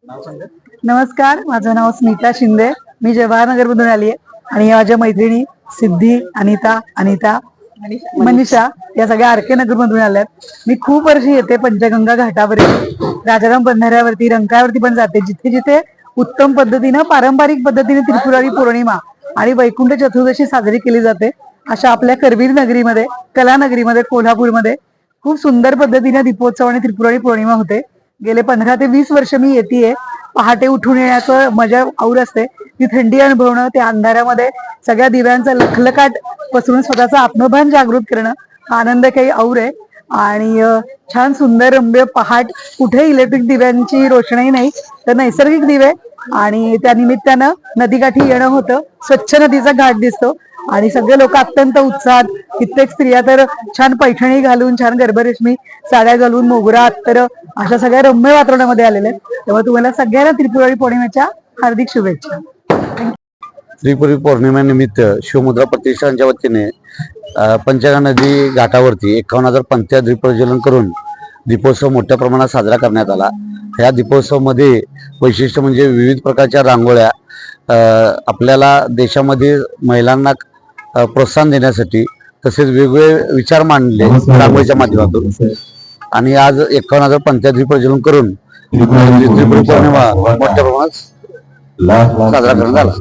नमस्कार, माझं नाव स्मिता शिंदे. मी जवाहरनगर मधून आली आहे आणि माझ्या मैत्रिणी सिद्धी, अनिता, मनीषा या सगळ्या आरके नगर मधून आल्यात. मी खूप वर्षी येते पंचगंगा घाटावरती, राजाराम बंधाऱ्यावरती, रंकाळ्यावरती पण जाते. जिथे जिथे उत्तम पद्धतीनं पारंपरिक पद्धतीने त्रिपुरारी पौर्णिमा आणि वैकुंठ चतुर्दशी साजरी केली जाते, अशा आपल्या करवीर नगरीमध्ये, कलानगरीमध्ये, कोल्हापूरमध्ये खूप सुंदर पद्धतीने दीपोत्सव आणि त्रिपुरारी पौर्णिमा होते. गेले 15 ते 20 वर्ष मी येतेय. पहाटे उठून येण्याचं मजा और असते. ती थंडी अनुभवणं, त्या अंधारामध्ये सगळ्या दिव्यांचा लखलखाट पसरून स्वतःचा आत्मभान जागृत करणं, हा आनंद काही और आहे. आणि छान सुंदर रम्य पहाट, कुठे इलेक्ट्रिक दिव्यांची रोषणाई नाही, तर नैसर्गिक दिवे. आणि त्या निमित्तानं नदीकाठी येणं होतं. स्वच्छ नदीचा घाट दिसतो आणि सगळे लोक अत्यंत उत्साहात, कित्येक स्त्रिया तर छान पैठणी घालून, छान गर्भरेशमी साड्या घालून, मोगरा अत्तर अशा सगळ्या रम्य वातावरणामध्ये आलेल्या आहेत. तेव्हा तुम्हाला सगळ्यांना त्रिपुरारी पौर्णिमेच्या हार्दिक शुभेच्छा. त्रिपुरी पौर्णिमेनिमित्त शिवमुद्रा प्रतिष्ठानच्या वतीने पंचगंगा नदी घाटावरती 51,000 पंथ्या दीपप्रज्वलन करून दीपोत्सव मोठ्या प्रमाणात साजरा करण्यात आला. ह्या दीपोत्सवामध्ये वैशिष्ट्य म्हणजे विविध प्रकारच्या रांगोळ्या, आपल्याला देशामध्ये महिलांना प्रोत्साहन देण्यासाठी, तसेच वेगवेगळे विचार मांडले रांगोळीच्या माध्यमातून. आणि आज 51,000 पंथ्या दीपप्रज्वलन करून त्रिपुरी पौर्णिमा मोठ्या प्रमाणात साजरा करण्यात आला.